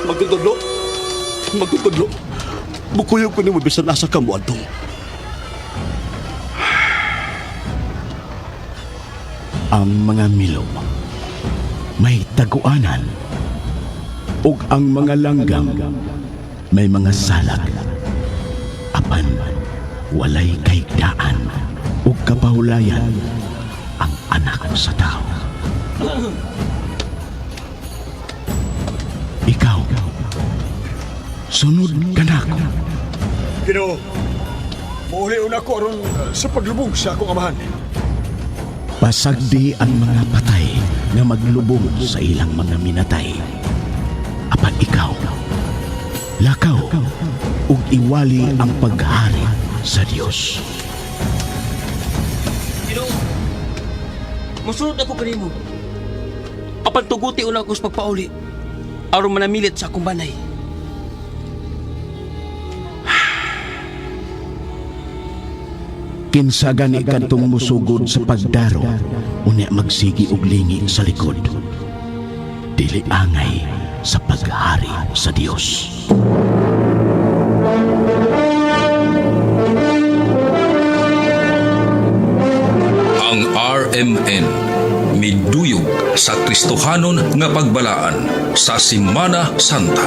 Magtutudlo. Magtutudlo. Bukuyog ko ni mo bisan asa ka mo adto. Ang mga milom may taguanan ug ang mga langgam may mga salag. Apan walay kaigdaan ug kapahulayan ang anak sa tao. Ikaw, sunod ka na ako. Ginoo, mauli una ko aron sa paglubog sa akong amahan. Pasagdi ang mga patay nga maglubog sa ilang mga minatay. Apan ikaw, lakaw ug iwali ang paghari sa Dios. Ginoo, musunod ako kanimo. Apan tuguti una ako sa pagpauli aron manamilit sa akong banay. Kinsa gani kantong musugod sa pagdaro, unya magsigi og lingi sa likod. Dili angay sa paghari sa Dios. Ang RMN miduyog sa Kristohanon nga pagbalaan sa Semana Santa.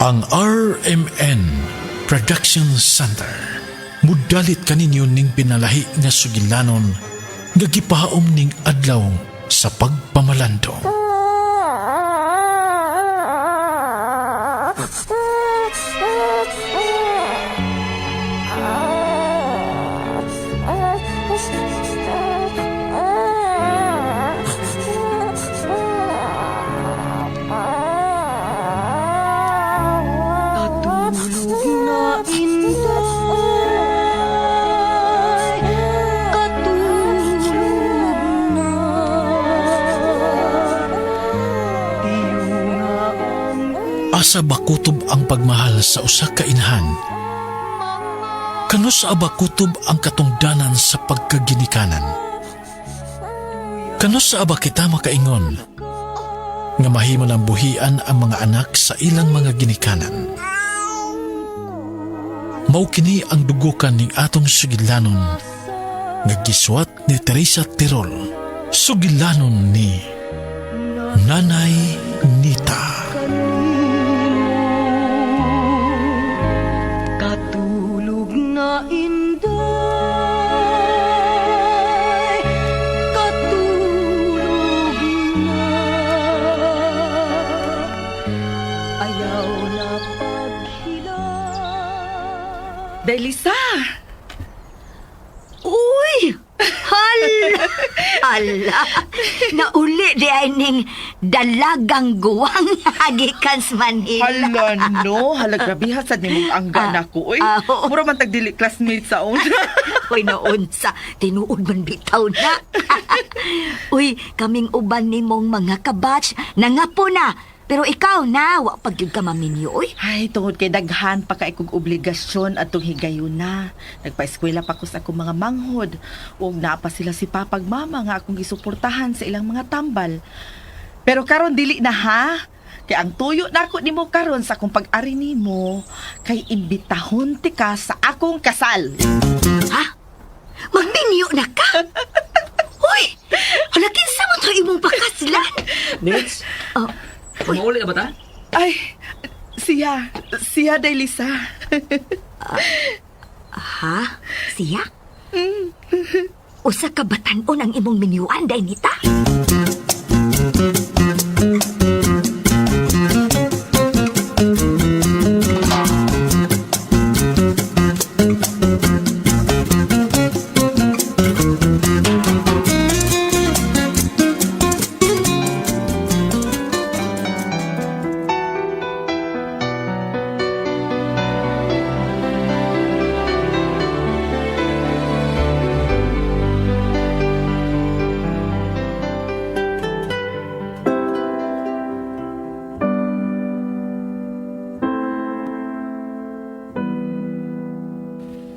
Ang RMN Production Center mudalit kaninyo ning pinalahi nga sugilanon nga gipaom ning adlaw sa pagpamalandong. Asa bakutob ang pagmahal sa usa ka inahan? Kano sa abakutob ang katungdanan sa pagkaginikanan? Kano sa aba kita makaingon nga mahimo ng buhian ang mga anak sa ilang mga ginikanan? Mao kini ang dugukan ning atong sugilanon nga giswat ni Teresa Tirol, sugilanon ni Nanay Nita. Katulog na inday, katulog na, ayaw na paghila. Delisa! Uy! Hala! Hala! Nauli di ay ning dalagang guwang hagikan sa Manila. Hala, no. Hala, grabe ha. Sa nimong angga na ko. Uy, mura man tagdili classmate sa una. Uy, naunsa. Tinuod man bitaw na. Uy, kaming uban nimong mga kabatch. Nangapo na. Pero ikaw na, wa pag yun ka maminyo, uy. Ay, tungod kay daghan pa kay kong obligasyon at itong higayon na. Nagpa-eskwela pa ko sa akong mga manghod. Huwag na pa sila si papag mama nga akong gisuportahan sa ilang mga tambal. Pero karon dili na ha. Kay ang tuyo na ako nimo karon sa akong pag-ari nimo kay imbitahon ti ka sa akong kasal. Ha? Magminyo na ka? Uy! Hala, kinsa mo to imong pakaslan? Nils, Oh, mauli na ba ta? Ay, siya Daylisa. ha? Siya? Usa ka batan-on ang imong minyuan, Daynita?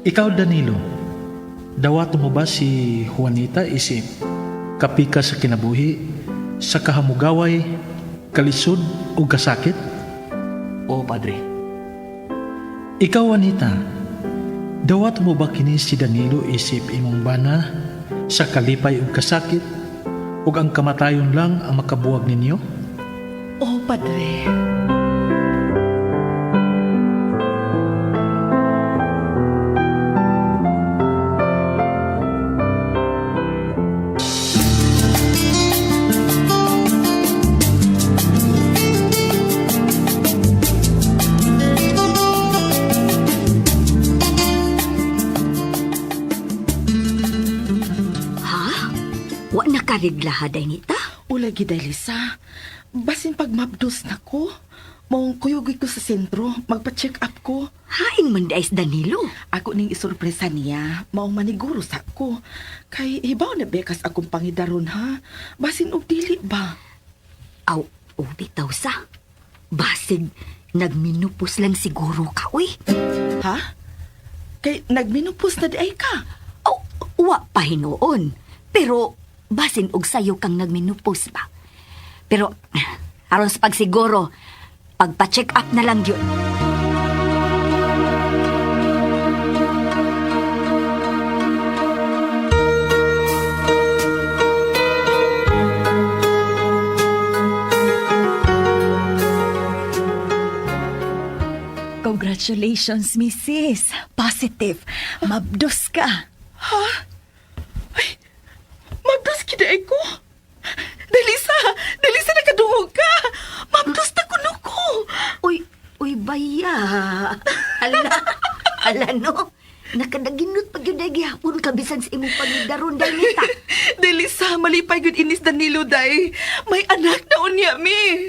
Ikaw, Danilo, dawato mo ba si Juanita isip kapika sa kinabuhi, sa kahamugaway, kalisod o kasakit? Oo, Padre. Ikaw, Juanita, dawato mo ba kini si Danilo isip imong bana sa kalipay o kasakit ug ang kamatayon lang ang makabuwag ninyo? Oh, Padre. Wa na kariglaha, Daynita? Ulay giday, Lisa. Basin pag mabdos na ko, maong kuyugoy ko sa sentro, magpa-check up ko. Hain man dais, Danilo. Ako ning isurpresa niya, maong maniguro sa ko. Kay hibaw na bekas akong pangidaron ha. Basin og dili ba? Aw, bitaw sa. Basig, nagminupos lang siguro ka, uy. Ha? Kay nagminupos na di ay ka. Aw, wa pa hinuon. Pero, basin og sayo kang nagminupos ba? Pero, aron sa pagsiguro, pagpa-check up na lang yun. Congratulations, Mrs. Positive. Mabdos ka. Ha? Ay, mabdos kiday ko. Dalisa nakadungog ka. Mabdos na kuno ko. Uy, baya. Ala no. Nakadaginot pag yun ay gihapon kabisan sa imong pangidaron, Daynita. Dalisa, malipay gud inis Danilo, day. May anak na unya, mi.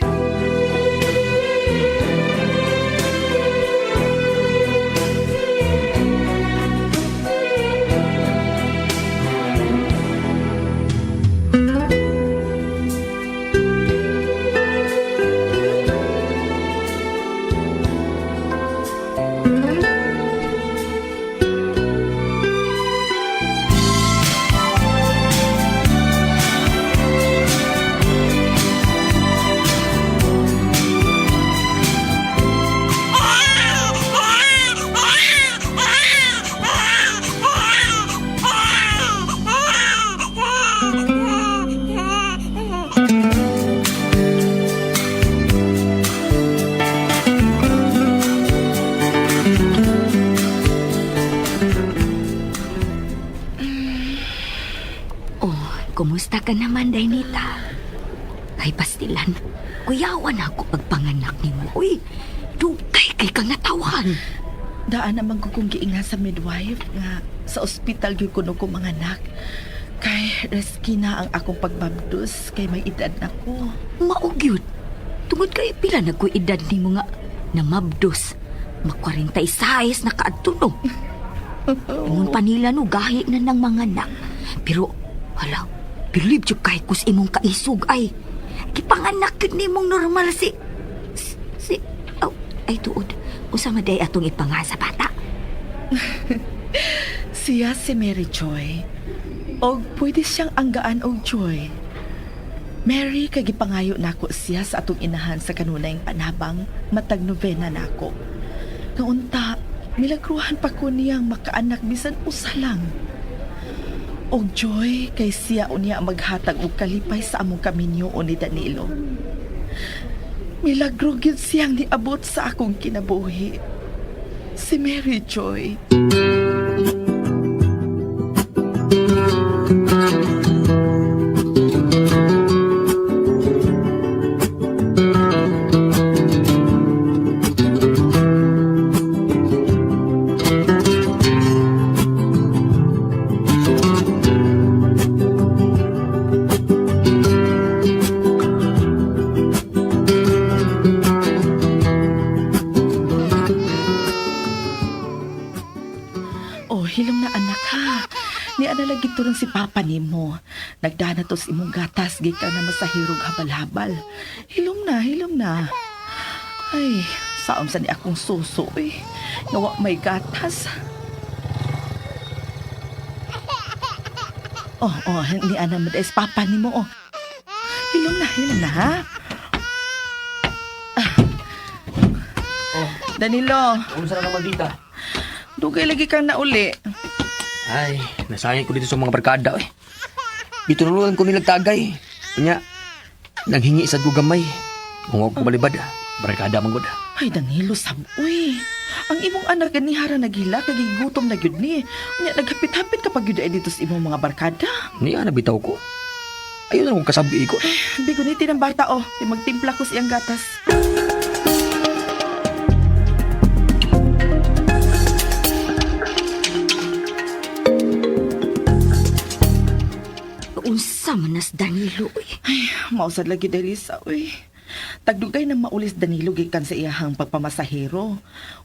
Kumusta ka naman, Daynita? Ay, pastilan. Kuyawan ako pagpanganak ni mo. Uy, dugay kay kang natawan. Daan naman ko kong giinga sa midwife nga sa ospital gyud kuno ko mga anak. Kay reski na ang akong pagbabdos kay may edad na ko. Maugyot. Tungod kay pila na ko edad ni mo nga namabdos. Ma-46 na kaadtuno. Ingon pa nila no, gahi na ng mga anak. Pero, hala, bilib yung kahit kus imong kaisug ay. Kipanganak yun ni mong normal ay tuod. Usama day atong ipanga sa bata. Siya si Mary Joy. Og pwede siyang anggaan og Joy. Mary, kagipangayo nako siya sa atong inahan sa kanunay panabang matag novena nako. Kaunta, milagruhan pa ko niyang makaanak bisan usa lang. Og Joy, kay siya unya maghatag og kalipay sa among kaminyo o ni Danilo. Milagro gyud siyang niabot sa akong kinabuhi. Si Mary Joy. Turong si Papa nimo. Nagdanatos imong gatas gikan na masahirog habal-habal. Hilom na. Ay, saom sa ni akong suso eh. Nawa may gatas. ni Ana Mades, papa ni mo, oh. Hilom na, ha? Danilo, Unsa na naman dita? dugay lagi kang nauli. Ay, nasayang ko dito sa mga barkada eh. Bituluan ko nilang tagay. Kanya, naghingi sa gugamay. Kung ako balibad, barkada manggod. Ay, Danilo, saboy. Ang imong anak ganihara naghila, kagigutom na gyud ni. Unya, naghapit-hapit kapag yun ay dito sa imong mga barkada. Niya nabitaw ko. Ayun na akong kasabi ko. Biguniti ng bata, oh. Magtimpla ko siyang gatas. Unsa man nas Danilo, uy. Ay, mausad lagi Delisa, uy. Tagdugay na maulis Danilo gikan sa iyahang pagpamasahero.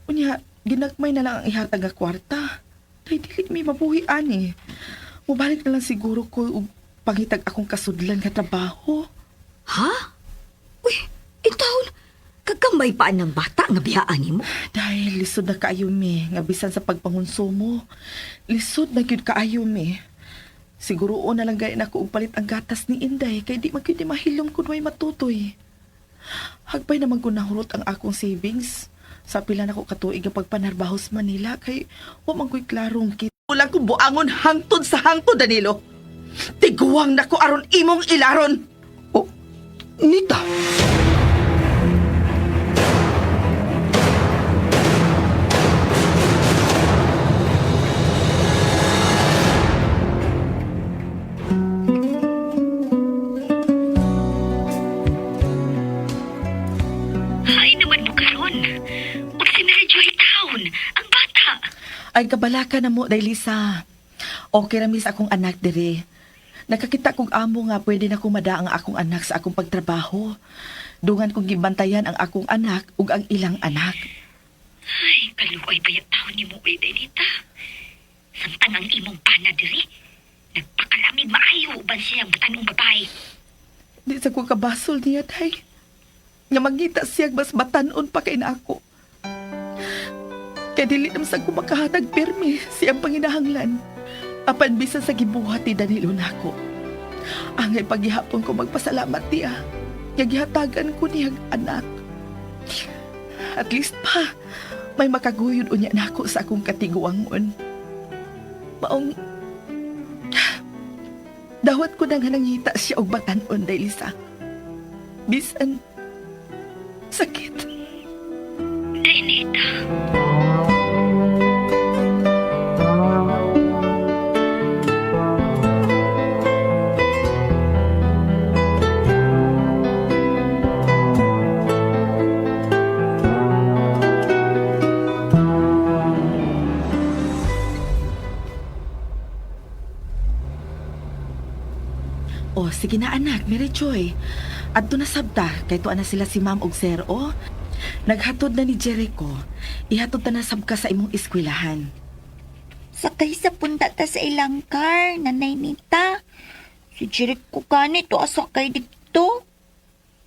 Unya, ginagmay na lang ang ihatag nga kwarta. Dahil dili may mabuhi ani. Mubalik na lang siguro ko ug pangitag akong kasudlan nga trabaho. Ha? Uy, intawon, kagamay pa ng bata nga biyaan mo. Dahil lisod na kaayo mi, nga bisan sa pagpangunsumo. Lisod na gyud kaayo mi. Siguro na lang gaya na ko og palit ang gatas ni Inday kay di magyud mahilom kun may matutoy. Hagbay naman ko nahurot ang akong savings. Sa pila na ko katuig ang pagpanarbaho sa Manila kay wa man ko'y klarong kit. Ulang ko buangon hangtod sa hangtod, Danilo. Tiguwang na ko aron imong ilaron. Oh, Nita! Hay naman mo karon. Ug si Mary Joy Town, ang bata. Ay kabalaka na mo, Daylisa. Okay na mis akong anak dire. Nakakita kong amo nga pwede na kumada ang akong anak sa akong pagtrabaho. Dungan kong gibantayan ang akong anak ug ang ilang anak. Ay, kaluoy bayat taon ni mo, Danita. Samtang ang imong pana diri, nagpakalamig maayo uban siyang batanong babae. Di sa ko kabasol niya, day. Nga magita siyang mas batanon pa kay na ako. Kaya dili naman sa ko makahatag permi siyang panginahanglan. Apan bisa sa gibuhat ni Danilo nako. Angay paghihapon ko magpasalamat niya. Nga gihatagan ko niyang anak. At least pa, may makaguyod unya nako sa akong katiguangon. Maong dawat ko na nga nangita siya og batanon, Daylisa. Bisan sakit. Danita. Oh, sige na anak, Mary Joy. Adto na sabta, kay tuwa na sila si Ma'am og Sir, oh. Naghatod na ni Jericho. Ihatod na sabka sa imong eskwelahan. Sakay sa punta ta sa ilang car, Nanay Nita. Si Jericho ganito asakay dito.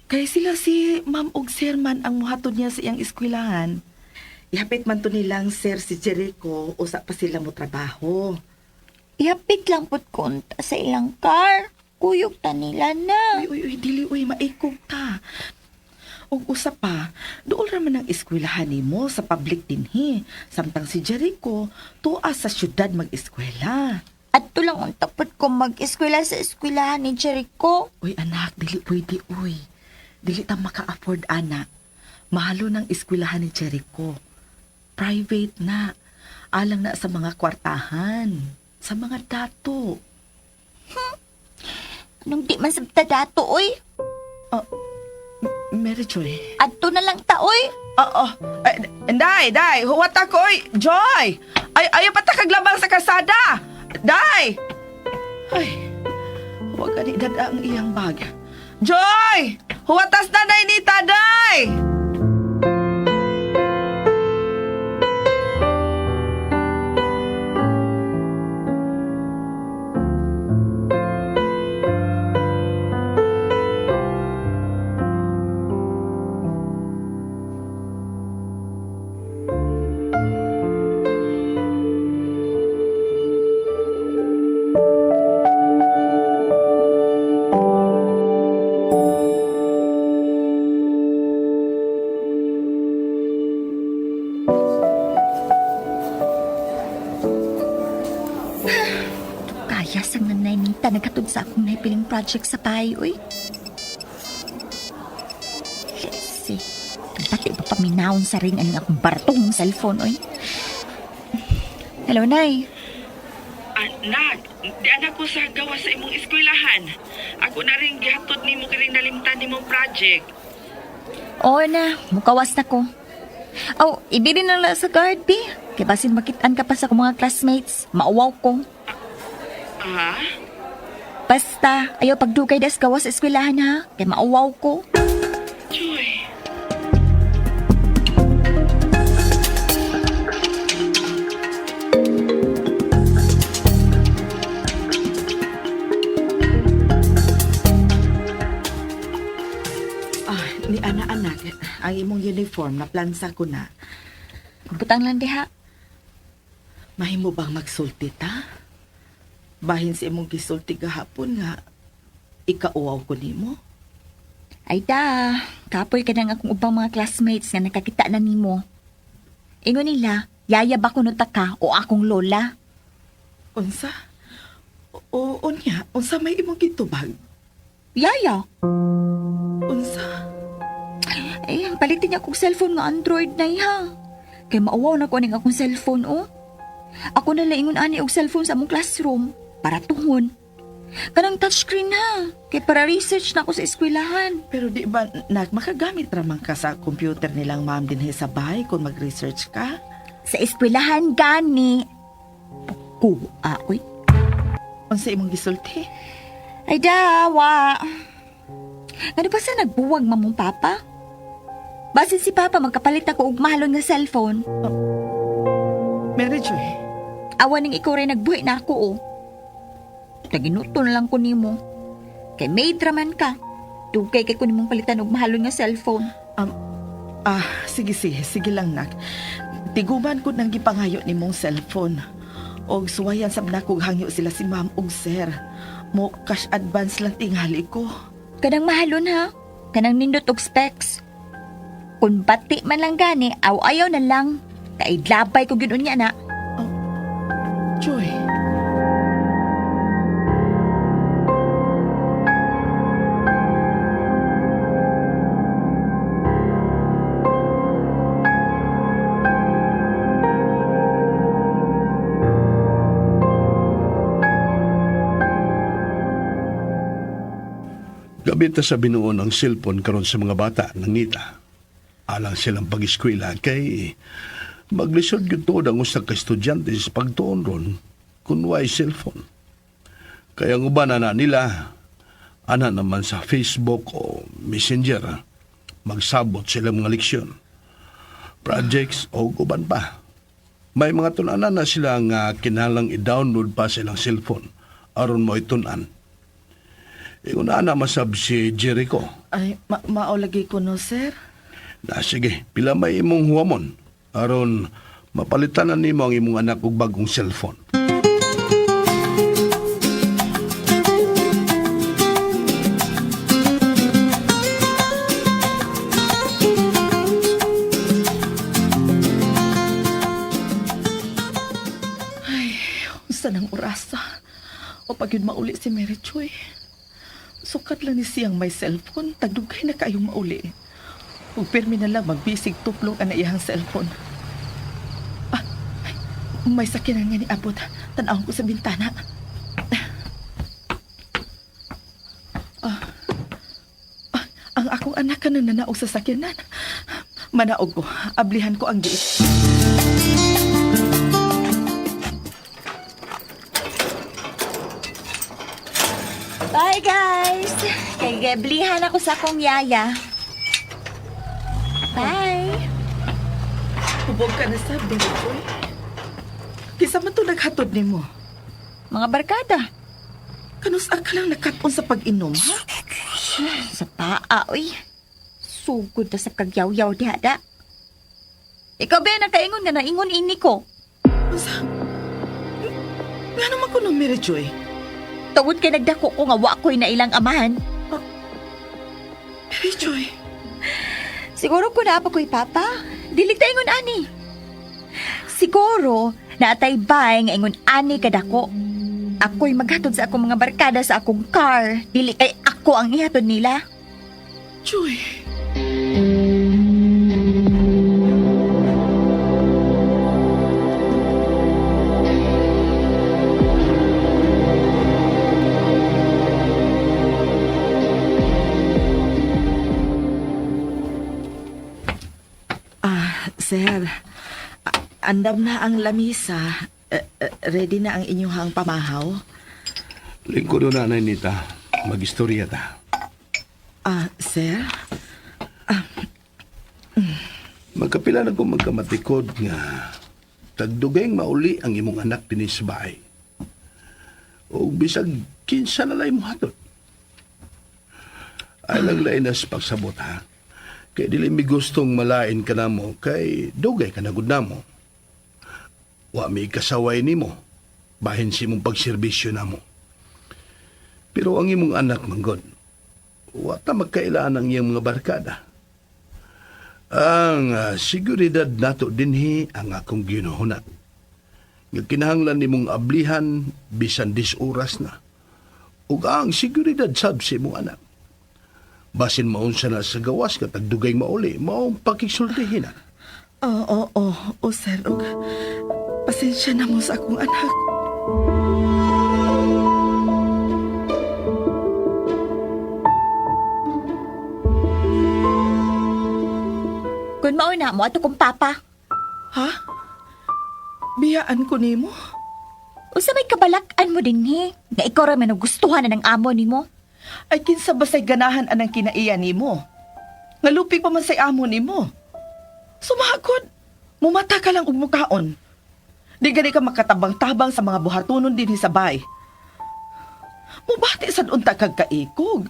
Kaya sila si Ma'am og Sir man ang muhatod niya sa iyang eskwelahan. Ihapit man to nilang Sir si Jericho, usa pa sila mo trabaho. Iapit lang pud kunta sa ilang car. Kuyog ta nila na. Uy, dili, maikog ta. Og usa pa, dool raman ang eskwelahan nimo sa public dinhi. Samtang si Jericho, tuwa sa syudad mag-eskwela. At tulang ang tapot ko mag-eskwela sa eskwelahan ni Jericho. Uy, anak, dili pwede, uy. Dili ta maka-afford, anak. Mahalo ng eskwelahan ni Jericho. Private na. Alang na sa mga kwartahan. Sa mga dato. Anong di man sabta dato, oy? Mary Joy. Adto na lang ta, oy. Day, huwat ako, oy. Joy! Ayaw pa ta kaglabang sa kasada. Day! Ay, huwag ka ni dada ang iyang bag. Joy! Huwatas na, Day, Nita, Day! sa akong nahipiling project sa pahay, uy. Kasi, pati ba paminahon sa ring aning akong bartong cellphone, uy. Hello, Nay. Anak, di anak ko sa gawa sa imong eskwelahan. Ako na rin gihatod nimo kiring nalimtan nimong project. Oo na, mukawas na ko. Aw, ibili na lang sa guard, B. Kaya basin makitaan ka pa sa akong mga classmates. Mauwaw ko. Ah? Basta, ayaw pagdugay das gawas sa eskwelahan, ha? Kaya mauwaw ko. Joy. Ni anak-anak, ang imong uniform na plansa ko na. Butang lang, diha. Mahimo bang magsulti ta? Bahin sa imong gisulti gahapon nga ikauaw ko nimo. Ay da, kapoy ka ng akong ubang mga classmates nga nakakita na nimo. Ingon nila, yaya ba ko nota ka o akong lola? Unsa? O unya, unsa may imong gitubag? Yaya? Unsa? Ay, palitin niya akong cellphone nga Android na ha. Kaya maawaw na ko aning akong cellphone, oh. Ako na laingon ani og cellphone sa among classroom para tuhon. Kanang touchscreen ha. Kaya para research na ako sa eskwelahan. Pero di ba, makagamit raman ka sa computer nilang ma'am din sa bahay kung mag-research ka? Sa eskwelahan gani. Kuha, uy. Unsa imong gisulti? Ay dawa. Ano ba sa nagbuwag mamong papa? Basin si papa magkapalit ako og mahalon nga cellphone. Mary Joy. Awan ning ikaw rin nagbuhi na ako, oh. Naginuto na lang ko nimo. Kay maid raman ka. Dugay kay ko nimong palitan og mahalon nga cellphone. Sige lang nak. Tiguban ko nang gipangayo nimong cellphone. Og suwayan sab na kog hangyo sila si ma'am og sir. Mo cash advance lang tingali ko. Kanang mahalon ha. Kanang nindot og specs. Kung bati man lang gani, ayaw na lang. Kaidlabay ko ginoon niya na. Joy. Gamit na sa binuon ang cellphone karon sa mga bata, nangita. Alang silang pag-eskwela kay maglisod yun to ang usag ka estudyante sa pagtuon ron kung way cellphone. Kaya ang uban na nila, ana naman sa Facebook o Messenger, magsabot silang mga leksyon, projects o uban pa. May mga tunanan na sila nga kinalang i-download pa silang cellphone aron mo itunan. Ingon na masab si Jericho. Ay, maulagi ko no, sir. Na sige, pila may imong huwamon aron mapalitan na nimo ang imong anak og bagong cellphone. Ay, unsa nang orasa? O pag yun mauli si Mary Joy. Sukat lang ni siyang may cellphone, tagdugay na kayong mauli. Ug permi na lang magbisig tuplong ang iyang cellphone. May sakinan nga ni abot. Tanawon ko sa bintana. Ang akong anak ka na nanaog sa sakinan. Manaog ko. Ablihan ko ang gate. Bye, guys! Kay gablihan ako sa akong yaya. Bye! Hubog ka na sa Joy. Kisa man to naghatod ni mo. Mga barkada. Kanus ka lang nakaton sa pag-inom, ha? Sa paa, uy. Sugod na sa kagyaw-yaw di hada. Ikaw ba nakaingon nga naingon ini ko? Masa? Nga naman ko no, Mary Joy. Tawod kay nagdako ko nga wa ko'y na ilang amahan. Mary Joy. Siguro ko na pa ko'y papa. Dili ta ingon ani. Siguro naatay bay nga ingon ani kadako. Ako'y maghatod sa akong mga barkada sa akong car. Dili kay ako ang ihatod nila. Joy. Sir, andam na ang lamisa. Ready na ang inyong pamahaw? Lingkod na na nita, magistorya ta. Sir? Magkapila na kong magkamatikod nga tagdugayng mauli ang imong anak din sa bahay. O bisag kinsa na lay mo hatod. Ay lang na sa pagsabot ha. Kay dili mi gustong malain ka na mo, kay dugay ka na gud namo. Wa mi kasaway nimo, bahin si mong pagserbisyo namo. Pero ang imong anak manggod, wa ta magkailangan ang iyang mga barkada. Ang seguridad nato dinhi ang akong ginuhuna. Nga kinahanglan nimong ablihan bisan 10 oras na. Ug ang seguridad sab si imong anak. Basin maunsa na sa gawas katag dugay mauli, maong pakisultihin na. Oo, sir. Ug pasensya na mo sa akong anak. Kung mauna mo, ato kong papa. Ha? Biyaan ko nimo? Usa may kabalakan mo din nga ikaw ra man gustuhan na ng amo nimo. Ay kinsa ba say ganahan anang kinaiya nimo? Ngalupig pa man say amo nimo. Sumagod. Mumata ka lang og mukaon. Di gani ka makatabang-tabang sa mga buhatunon din sa bay. Mubati sad unta kag kaikog.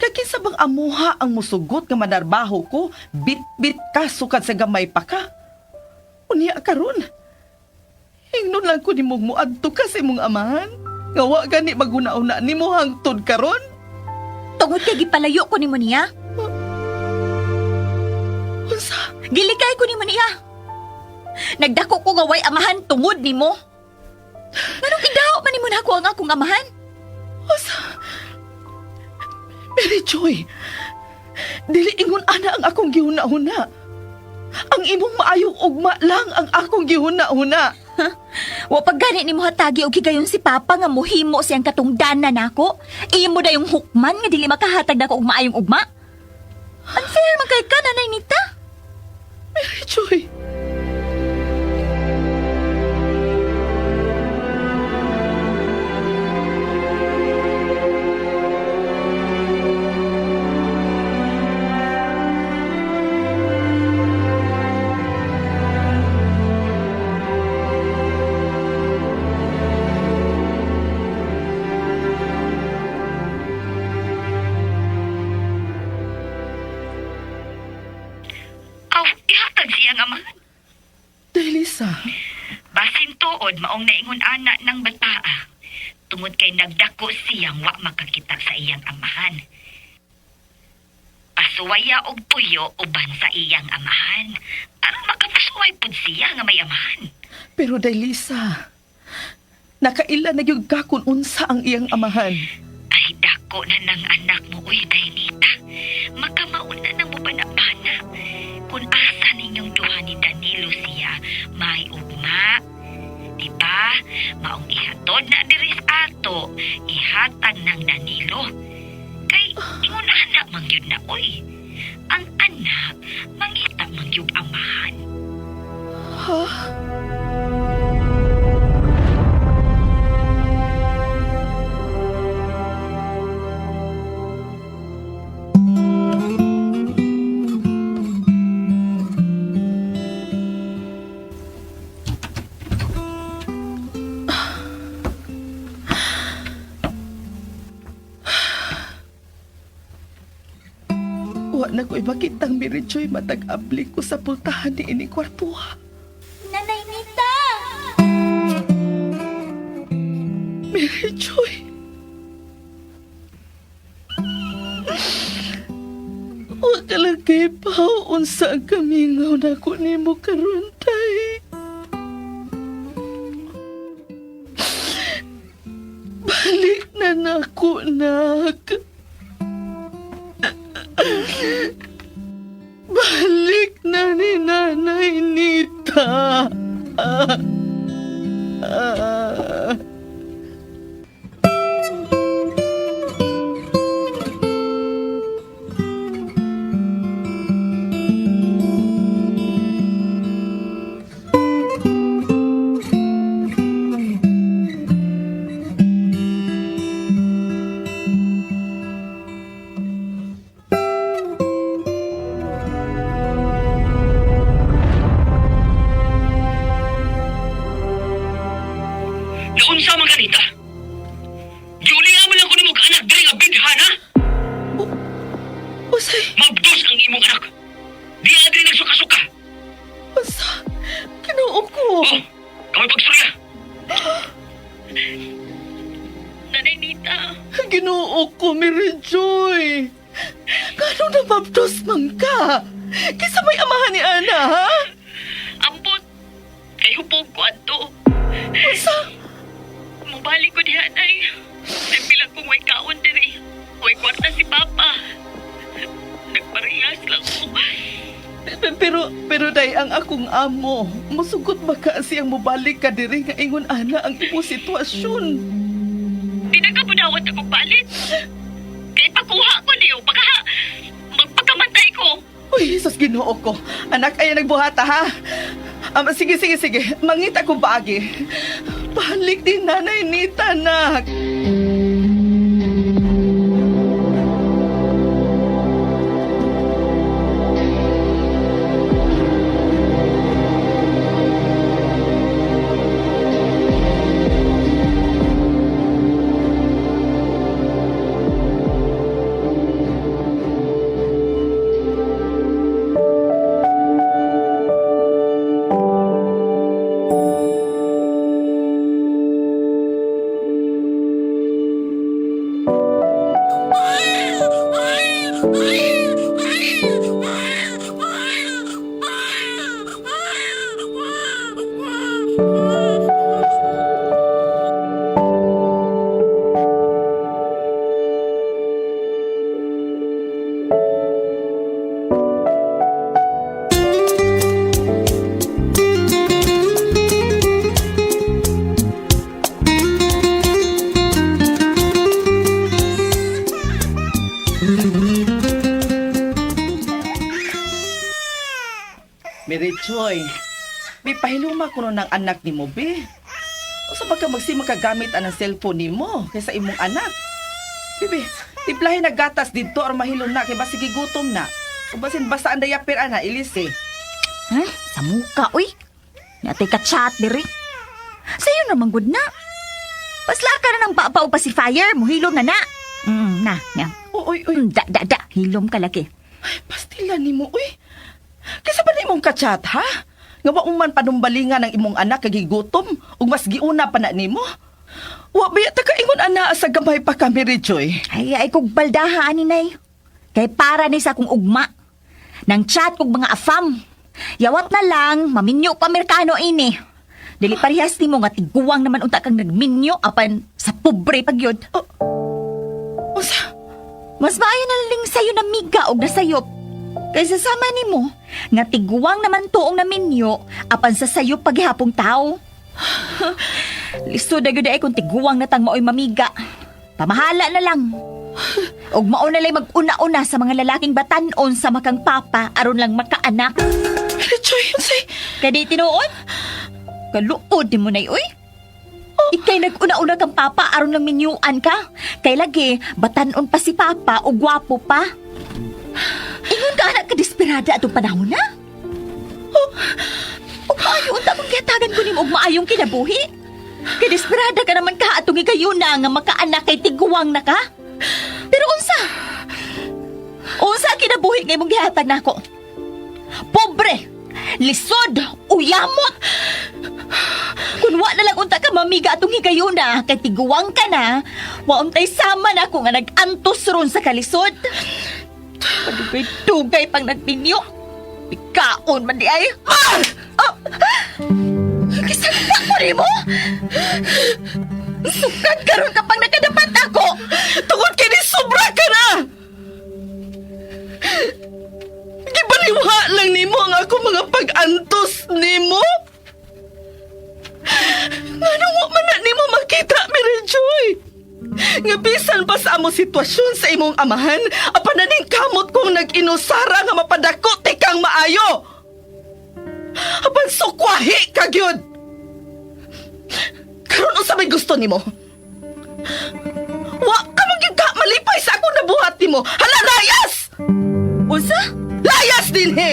Kay kinsa bang amuha ang musugot nga manarbaho ko, bit-bit ka sukad sa gamay pa ka. Unya karon. Ingnon lang ko nimong muadto ka sa imong amahan. Nga wa gani maguna-una nimo hangtod karon. Tungod kay gipalayo ko nimo niya. Unsa? Gilikay ko nimo niya. Nagdako ko nga way amahan tungod nimo. Nganong idaw man nimo nako ang akong amahan? Unsa? Mary Joy, dili ingon ana ang akong gihuna-huna. Ang imong maayong ugma lang ang akong gihuna-huna. Wa pag gani nimo hatagi og higayon si Papa nga mohimo siyang katungdanan nako. Imo da yung hukman nga dili makahatag nako og maayong ugma. Unfair man kay ka, Nanay Nita. Mary Joy. Dailisa. Basin tuod maong naingon ana ng bataa. Tungod kay nagdako siyang wa makakita sa iyang amahan. Pasuwaya og tuyo uban sa iyang amahan. Aron makapasuway pud siya nga may amahan. Pero Dailisa, nakaila na yung kakun unsa ang iyang amahan. Ay dako na ng anak mo, uy, Dainita. Makamauna na mo banabana. Kung asa ninyong duha ni Danilo siya, may ugma. Diba? Maong ihatod na diris ato, ihatag ng Danilo. Kay, ingon anak mangyud na, uy. Ang anak, mangita mangyud amahan. Ha? Wa na ko'y makitang Mirichoy matag-abli ko sa pultahan ni ini kwartuha. Nanay Nita! Mirichoy! Wa ka lang kay Pao unsa ang kamingaw na ko ni mo karon tay. ka na ko, nak. Balik na ni Nanay Nita. Naunsa man kanita? Giuli nga man lang ko ni mo anak diri nga bidhan, ha? Usay, Mabdos ang imong anak. Di adri nagsuka-suka. usa. Kinuo ko. Oh, kami pagstorya. Nanay Nita, Ginoo ko, Mary Joy. Ganong nababdos man ka? Kisa may amahan ni Ana, ha? ambot. Kay hupog ko adto. Usa? Mubalik ko diha, nay. Nagbilang kong way kaon diri. Way kwarta si Papa. Nagparehas lang ko. Pero day ang akong amo, musugot ba ka siyang mubalik ka diri nga ingon ana ang imo sitwasyon? Di na ka budawat akong palit. Kay pakuha ko niyo. Baka magpagkamatay ko. Uy, sus Ginoo ko. Anak ay nagbuhata, ha? Sige. Mangita ko baagi. Balik din Nanay Nita, anak. Mary Joy, pahiluma ko nun ng anak ni mo, be. O sa baka makagamit ang cellphone ni mo kaysa imong anak. Bibi, tiplahin na gatas dito or mahilom na kay basigi gutom na. O basin basa ang dayapir ana, Elise. Ha? Sa muka, uy. Natay ka chat diri. Sa'yo naman good na. Pasla ka na ng papa o pacifier. Muhilom na. Na. Uy. Da. Hilom ka lagi. Ay, pastila ni mo, uy. Kaysa ba na imong kachat, ha? Nga ba man panumbalingan ng imong anak kagigutom ug mas giuna pa na nimo? Wa ba ta kaingon ana sa gamay pa ka, Mary Joy? Ay kog baldaha ani nay. Kay para ni sa kong ugma. Nang chat kog mga afam. Yawat na lang, maminyo pa Amerikano ini. Dili parehas nimo nga tiguwang naman unta kang nagminyo apan sa pobre pagyod. Usa? Mas maayo na lang sayo na miga og nasayop. Kaysa sama nimo nga tiguwang naman tuong na minyo apan sa sayop paghihapong tao. Listo na gyud ay kung tiguwang na tang maoy mamiga. Pamahala na lang. Og mao na lay mag-una-una sa mga lalaking batan-on sa makang papa aron lang makaanak. Mary Joy, unsay? Kadi tinuod? Kaluod ni mo nay oy. Ikay nag-una-una kang papa aron lang minyuan ka. Kay lagi batan-on pa si papa o gwapo pa. Ingon ka anak ka desperada atong panahon na? O maayo unta kung kiyatagan ko ni mo og maayong kinabuhi. Kay desperada ka naman ka atong igayuna nga makaanak kay tiguwang na ka. Pero unsa kinabuhi ngay mong gihatag nako? Pobre, lisod, uyamot. Kung wa na lang unta ka mamiga atong higayuna kay tiguwang ka na, wa untay sama na ako nga nag-antos ron sa kalisod. Padugay-dugay pang nagpinyo. Pikaon man di ay. Kisagpa ko rin mo? Sukat karon ka pang nakadapat ako. Tungod kay ni sobra ka na! Gibaliwa lang nimo ang ako mga pag-antos nimo. Ngano mo man na nimo makita, Mary Joy? Nga bisan pa sa amo sitwasyon sa imong amahan, apan na din kamot kong nag-inusara nga mapadako tikang maayo. Apan sukwahi ka gyud. Karon unsa may gusto nimo? Wa ka magigka malipay sa akong nabuhat nimo. Hala, layas! Unsa? Layas din he!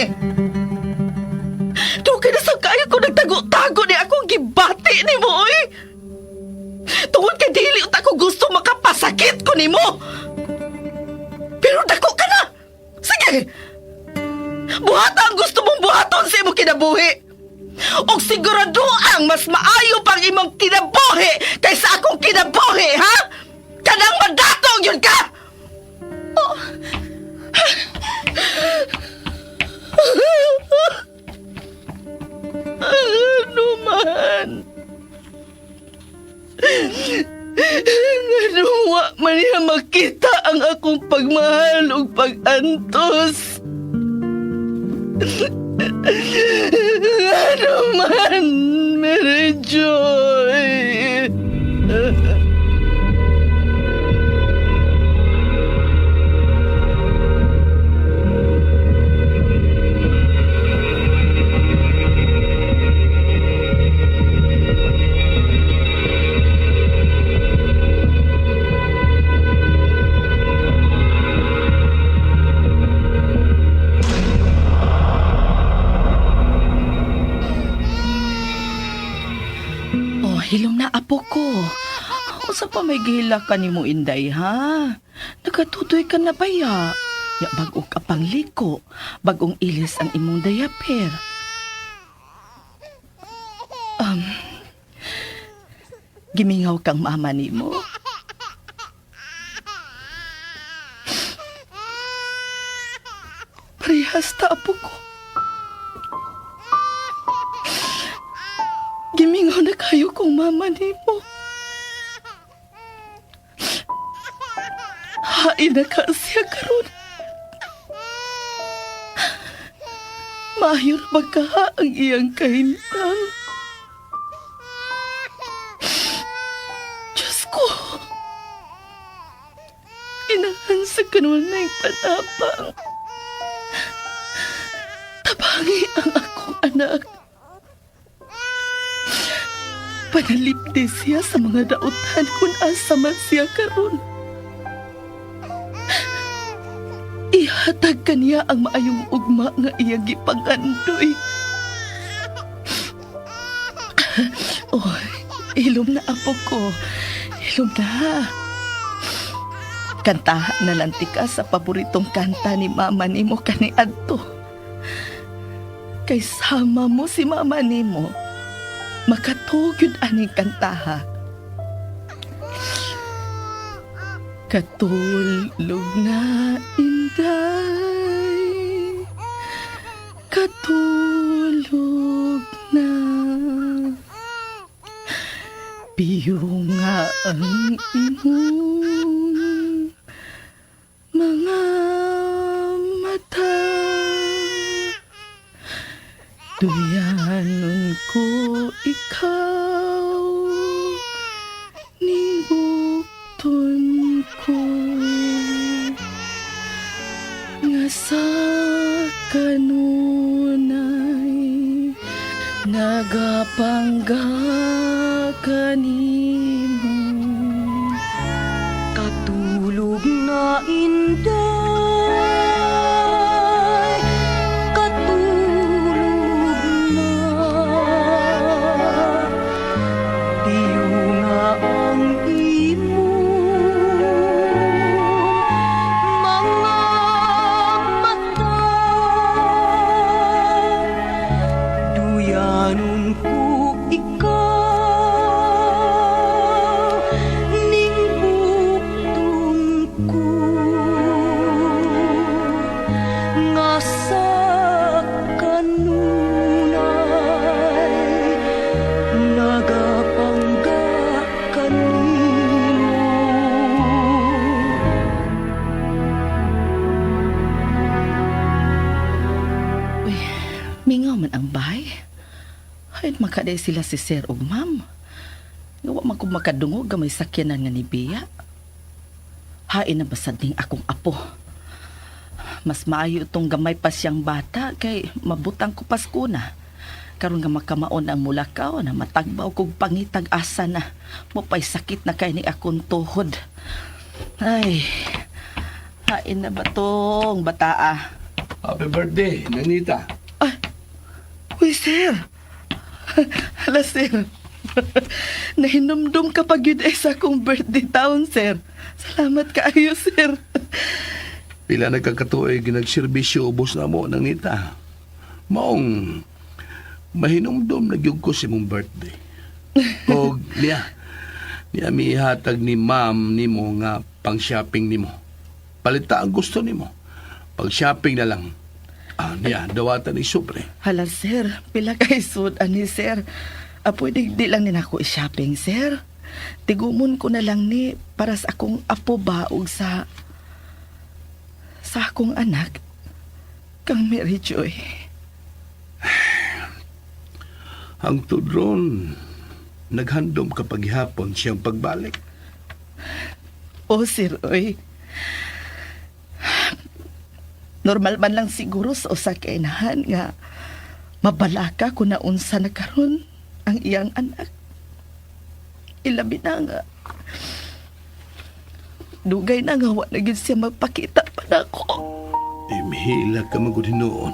Dugay na sa kaya ko nagtago-tago ni akong gibati nimo, oy! Tungod kay dili ut ako gusto makapasakit ko nimo. Pero dako ka na. Sige. Buhat ang gusto mong buhaton sa imong kinabuhi. Og sigurado ang mas maayo pang imong kinabuhi kaysa akong kinabuhi, ha? Kanang madatong yun ka. Oh. Ano man? Nanuwa man niya makita ang akong pagmahal o pag-antos. Ano man, Mary Joy. Hilom na apo ko. Usa pa may gila ka ni mo, Inday, ha? Nagatutoy ka na ba ya? Ya bag-o ka pang liko. Bagong ilis ang imong diaper. Gimingaw kang mama ni mo. Parehas ta, apo ko. Gimingaw na kayo kong mama ni mo. Hain na ka siya karon. Mahir magkaha ang iyang kahintang. Diyos ko. Inahan sa kanuan na yung panapang. Tabangi ang akong anak. Panalipdi siya sa mga dautan kung asa man siya karon. Ihatag kaniya ang maayong ugma nga iyang gipangandoy. Oh, ilom na apo ko. Ilom na. Kantahan na lang tika sa paboritong kanta ni mama nimo kaniadto. Kay sama mo si mama nimo. Makatugyod aning kantaha. Katulog na inday, katulog na. Biyo nga ang imong mga mata. Duyanon ko ikaw, ning bukton ko, nga sa kanunay nagapangga kanimo. Katulog na inday, Ning buktung ko man ang bahay. Ay, makaday sila si Sir ug Ma'am. Nga wa man ko makadungog nga may sakyanan nga ni Bea. Hain na basad ning akong apo. Mas maayo itong gamay pa siyang bata kay mabutang ko pasko na. Karon nga makamaon ang mulakaw na matagbaw kog pangitag asa na. Mopay sakit na kay ni akong tuhod. Ay, hain na ba tong bataa? Happy birthday, Nanita. Uy, Sir. Hala, Sir. Nahinumdum ka pag yun ay sa akong birthday taon, Sir. Salamat kaayo, Sir. Pila nagkakatuoy ginagserbisyo ubos na mo, Nanita. Maong mahinumdom na gyud ko si mong birthday. O niya mihatag ni ma'am nimo nga pang shopping nimo. Palita ang gusto nimo. Pag shopping na lang. Niya, dawatan ni sobre. Hala, Sir. Pila kay sud ani, Sir. Pwede di lang din ako i-shopping, Sir. Tigumon ko na lang ni para sa akong apo ba ug sa akong anak kang Mary Joy. Ang tudron, naghandom kapag hapon siyang pagbalik. O, Sir, oy. Normal man lang siguro sa usa ka inahan nga mabalaka kung naunsa na karon ang iyang anak. Ilabi na nga. Dugay na nga wa na gyud siya magpakita pa na ako. Mihila ka magud hinuon.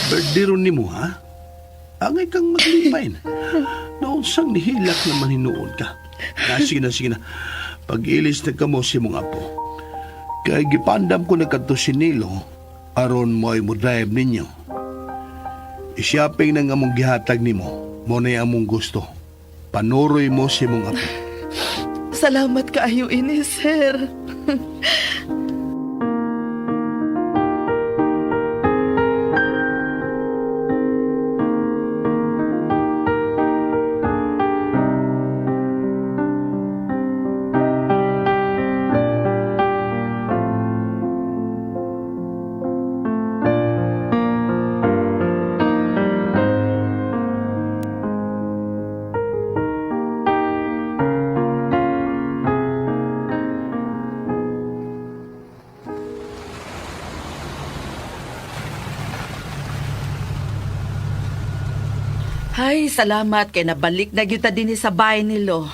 Birthday ron nimo, ha? Angay kang maglipay na. Naunsang nihilak naman hinuon ka. Sige na. Pag-ilis na ka mo si mong apo. Kaya gipandam ko na kadto si Nilo, aron mo ay mo drive ninyo. I-shopping na nga mong gihatag nimo, mo na among gusto. Panuroy mo si mong apo. Salamat kaayo ini, Sir. Ay, salamat kay nabalik na gyud ta dinhi sa bahay nilo.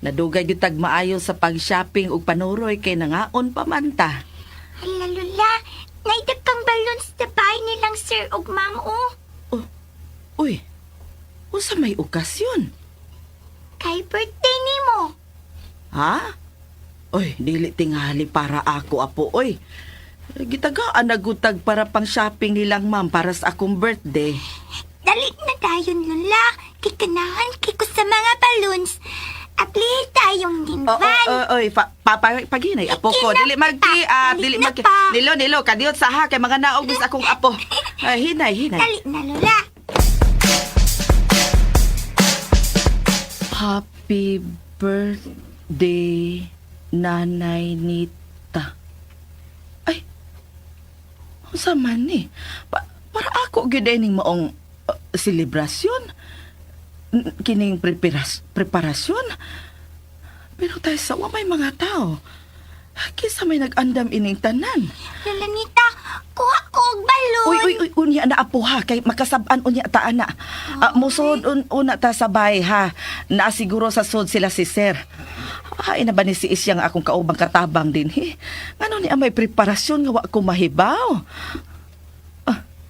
Nadugay gyud tag maayo sa pag-shopping ug panuroy kay nangaon pa man ta. Hala, Lola. Naidag kang balon sa bahay nilang Sir ug Ma'am, oh. Uy, unsa may okasyon? Kay birthday nimo. Ha? Oy, dili tingali para ako, apo, oy. Gitagaan na gutag para pang shopping nilang ma'am para sa akong birthday. Dali na dayon, Lola. Kikanahan kiko sa mga balloons. Apli tayong ginban. Oy, paginay, apo ko. Dili magki. Nilo, kadiyot sa ha, kay mga naog sa akong apo. Ay, hinay. Dali na, Lola. Happy birthday, Nanay Nita. Ay, unsa man ni? Para ako gyud ning maong selebrasyon. Kining preparasyon. Pero tayo sa may mga tao. Kisa may nag-andam ining tanan. Lola Nita, kuha ko og balon. Uy, unya na apo ha, kay makasab-an unya ta ana. Musod una ta sa bahay ha. Naasiguro sa sud sila si Sir. Ay na ba ni si Isyang akong kaubang katabang din he. Ngano ni may preparasyon nga wa ko mahibaw.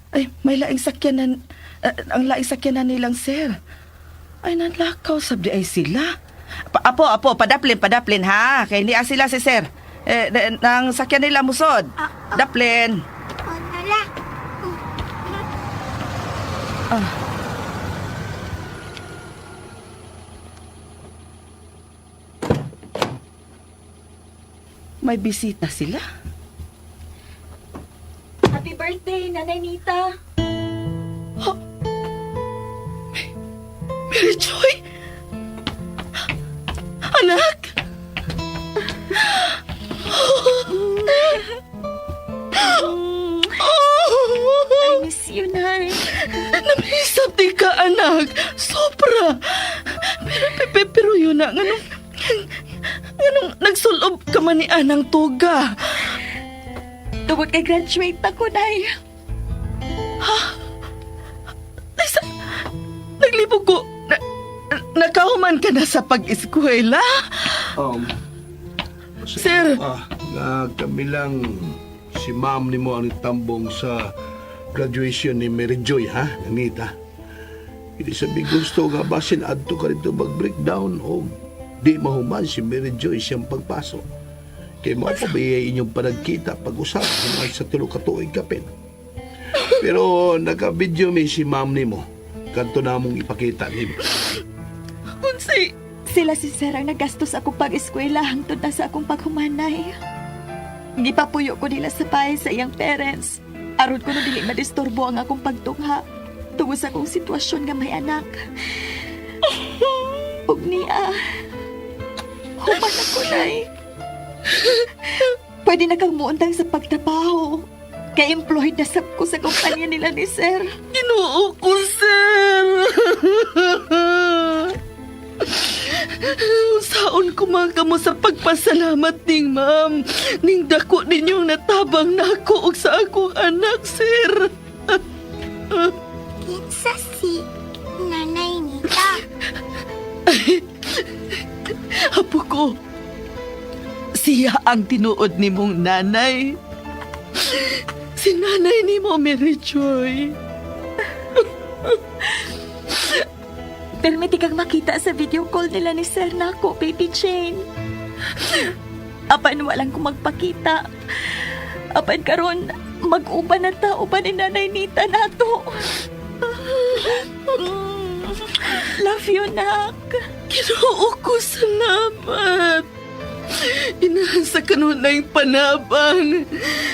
Ay, may laing sakyanan, ang laing sakyanan nilang Sir. Ay, nanlakaw sabdi ay sila. Apo, padaplin ha. Kay niya sila si Sir. Nang sakyan nila musod. Daplin. Lola. May bisita sila. Happy birthday, Nanay Nita. Mary Joy! Anak! I miss you, Nay. Namiss Sabdi ka, anak. Sobra. Pero yun na, nganong nagsulob ka man ni anang tuga. Tungod kay graduate ako, Nay. Naglibog ko. Nakahuman ka na sa pag-eskwela? Sir. Na kami lang si ma'am ni mo ang tambong sa graduation ni Mary Joy, ha, Anita? Hindi sabi gusto nga basin adto ka rito mag-breakdown o di mahuman si Mary Joy siyang pagpasok. Kaya mo pa ba inyong panagkita pag-usap sa tulo ka tuig kapin. Pero naka-video mi si ma'am ni mo. Kanto na mong ipakita ni mo. Unsay? Sila si Sir ang nagastos akong pag-eskwela hangtod na sa akong paghumanay. Gipapuyo ko nila sa bahay sa iyang parents. Aron ko na dili madisturbo ang akong pagtungha tungod sa akong sitwasyon nga may anak. Ug niya, human ako, Nay. Pwede na kang muundang sa pagtrabaho. Kaya employed na sab ko sa kumpanya nila ni Sir. Ginoo ko, Sir. Saon ko man kamo sa pagpasalamat ning ma'am. Ning dako ninyong natabang nako og sa akong anak, Sir. Kinsa si Nanay Nita? Apo ko, siya ang tinuod nimong nanay. Si nanay ni mo, Mary Joy. Permiti kang makita sa video call nila ni Sir nako, Baby Jane. Apan walang ko magpakita. Apan karon mag-uban na ta uban ni Nanay Nita nato. Love you, nak. Ginoo ko, salamat. Inasa ka nun na yung panabang.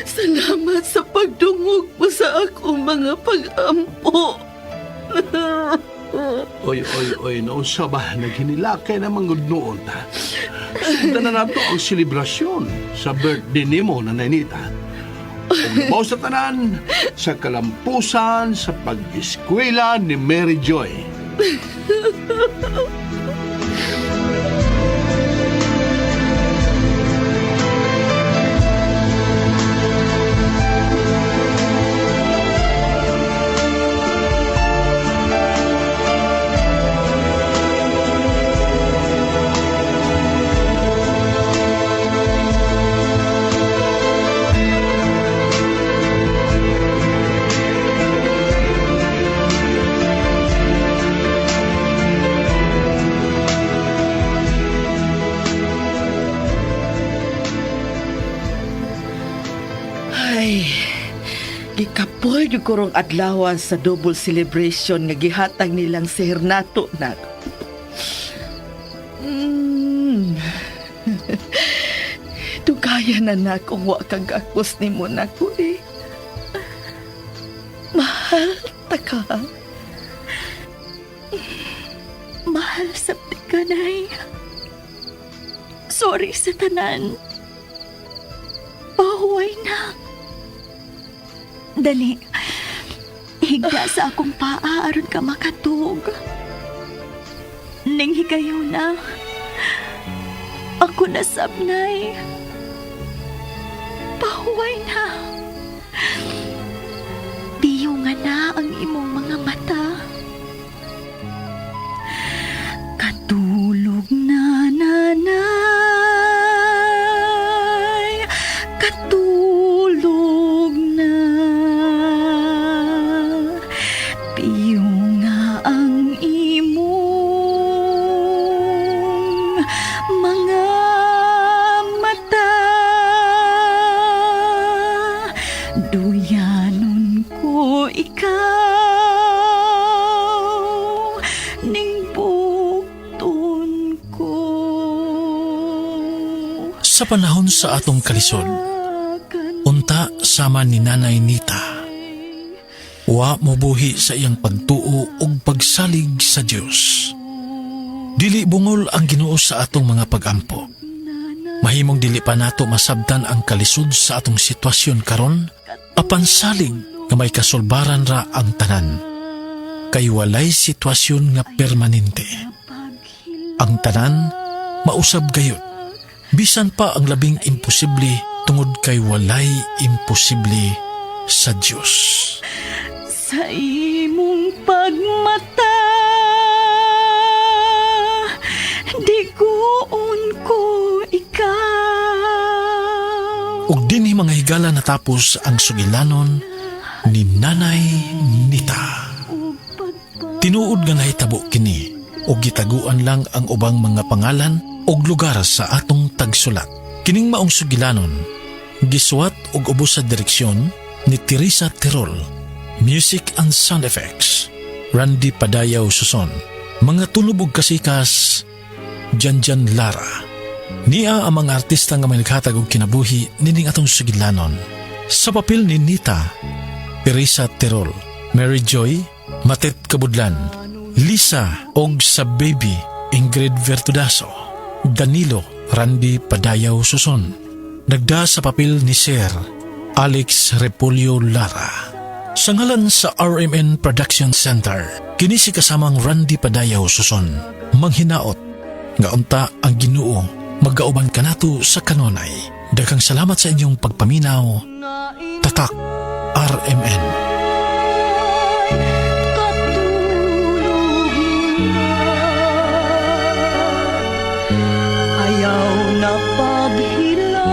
Salamat sa pagdungog mo sa akong mga pag-ampo. Oy, naunsa ba? Naghinilakay naman gud noon, ta. Sundan na nato ang selebrasyon sa birthday ni mo, Nanay Nita. Ugbaw sa tanan, sa kalampusan, sa pag-eskwela ni Mary Joy. Gikapoy yung kurong adlawan sa double celebration nga gihatag nilang si Hernato na. Dugaya na na kung wa kang akos ni mo na ko eh. Mahal ta ka. Mahal sabdi ka, Nay. Sorry sa tanan. Pahuway na. Dali, higda sa akong paa aron ka makatug. Ning higayo na. Ako na sabnay. Pahuway na. Tiyo nga na ang imong mga mata. Katulog na, nanay. Katulog na. Tiyo nga ang imong mga mata. Duyanon ko ikaw, ning bukton ko. Sa panahon sa atong kalisod, unta sama ni Nanay Nita. Wa mobuhi sa iyang pagtuo ug pagsalig sa Dios. Dili bungol ang Ginoo sa atong mga pag-ampo. Mahimong dili pa nato masabtan ang kalisod sa atong sitwasyon karon, apan salig nga may kasulbaran ra ang tanan. kay walay sitwasyon nga permanente. Ang tanan mausab gayud. Bisan pa ang labing imposible tungod kay walay imposible sa Dios. Sa imong pagmata, di koon ko ikaw. Ug dinhi mga higala natapos ang sugilanon ni Nanay Nita. Tinuod nga nahitabo kini ug gitaguan lang ang ubang mga pangalan ug lugar sa atong tagsulat. Kining maong sugilanon gisuwat ug ubos sa direksyon ni Teresa Tirol. Music and sound effects Randy Padayaw Suson. Mga tunog ug kasikas Janjan Lara. Niya ang mga artista nga may naghatag og kinabuhi nining atong sugilanon. Sa papel ni Nita, Teresa Tirol, Mary Joy, Matet Kabudlan, Lisa og sa baby Ingrid Vertudaso, Danilo Randy Padayaw Suson. Nagda sa papel ni Sir Alex Repolyo Lara. Sa ngalan sa RMN Production Center, kini si kasamang Randy Padayaw Suson. Manghinaot nga unta ang Ginoo magauban kanato sa kanunay. Daghang salamat sa inyong pagpaminaw. Tatak RMN. Ayaw na paghila,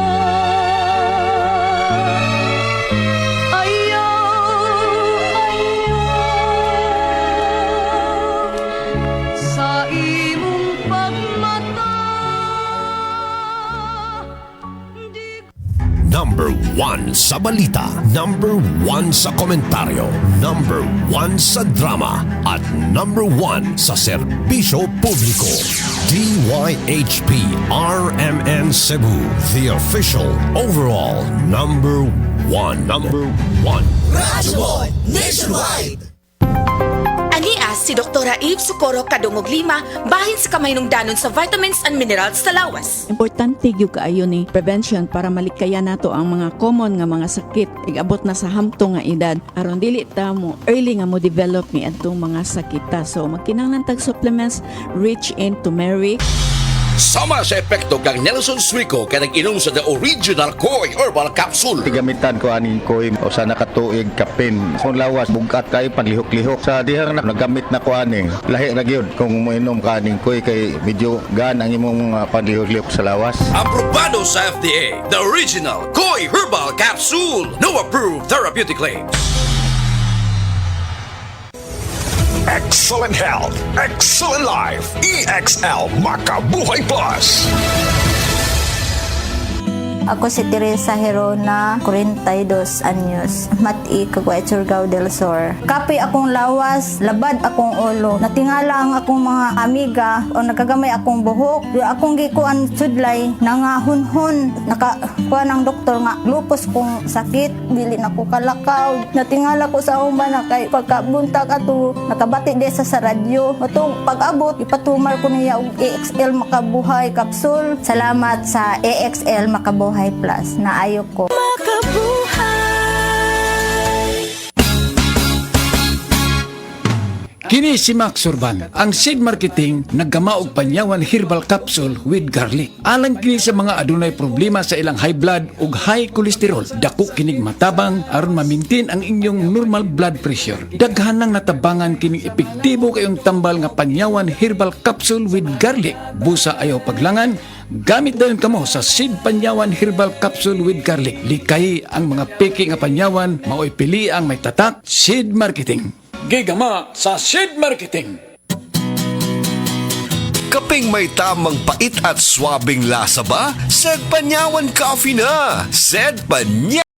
sa imong pagmata. Number 1 sa balita, number 1 sa komentaryo, number 1 sa drama, at number 1 sa serbisyo publiko. DYHP RMN Cebu, the official overall number 1. Number 1. Radyo Nationwide. Anias si Dr. Eve Socorro Kadungog Lima bahin sa kamay nung danon sa vitamins and minerals sa lawas. Importante gyud kaayo ni prevention para malikaya nato ang mga common nga mga sakit igabot na sa hamtong nga edad aron dili ta mo early nga mo develop ni adtong mga sakita. So magkinahanglan tag supplements rich in turmeric. Sama sa epekto kang Nelson Suico kay nag-inom sa the original Koi Herbal Capsule. Gamitan ko aning Koi o sa nakatuig kapin. Kung lawas, bugat kayo panlihok-lihok. Sa dihang nagamit na ko aning, lahi na gyud kung mainom ka aning Koi kay medyo gan ang imong panlihok-lihok sa lawas. Aprobado sa FDA, the original Koi Herbal Capsule. No approved therapeutic claims. Excellent health, excellent life. EXL Makabuhay Plus. Ako si Teresa Herona, 42 anyos. Mati, Caguay, Surigao del Sur. Kapi akong lawas, labad akong ulo. Natingala ang akong mga amiga o nakagamay akong buhok. Yung akong gikuan sudlay, nangahunhon. Nakakuha ng doktor nga, lupus kong sakit. Dili na ko kalakaw. Natingala ko sa umba na kay pagkabuntag ato, nakabati de sa radyo. Matong pag-abot, ipatumar ko niya og EXL Makabuhay Capsule. Salamat sa EXL Makabuhay Plus na ayok ko. Kini si Max Urban, ang seed marketing naggama og panyawan herbal capsule with garlic. Alang kini sa mga adunay problema sa ilang high blood ug high cholesterol. Dako kining matabang aron ma-maintain ang inyong normal blood pressure. Daghan nang natabangan kining epektibo kayong tambal nga panyawan herbal capsule with garlic. Busa ayaw paglangan, gamit dayon kamo sa seed panyawan herbal capsule with garlic. Likay ang mga peki nga panyawan, maoy pili ang may tatak seed marketing. Gigama sa seed marketing. Kaping may tamang pait at swabing lasa ba? Sed Panyawan Coffee na! Sed Panyawan!